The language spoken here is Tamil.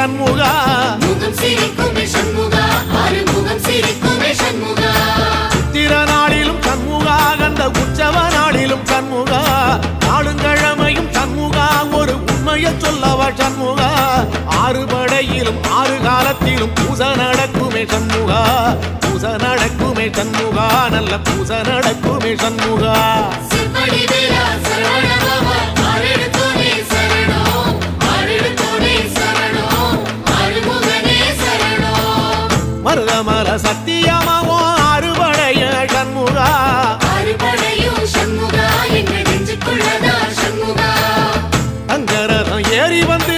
சண்முகா முகம் சிரிக்குமே சண்முகா ஆறுமுகம் சிரிக்குமே சண்முகா சித்திர நாளிலும் சண்முகா கந்த உற்சவ நாளிலும் சண்முகா நாளுங்கிழமையும் சண்முகா ஒரு உண்மையை சொல்லவா சண்முகா ஆறு படையிலும் ஆறு காலத்திலும் பூசை நடக்குமே சண்முகா பூசை நடக்குமே சண்முகா நல்ல பூசை நடக்குமே சண்முகா சிவடி வேலா சரவணபவா ஆரெடுத்தோனே சரணம் ஆரெடுத்தோனே சரணம் ஆறுமுகனே சரணம் மருதமல சத்தியமாவோ ஆறுபடைய சண்முகா ஆறுபடையும் சண்முகா எங்கள் நெஞ்சுக்குள்ளதா சண்முகா அங்கரதம் ஏறி வந்து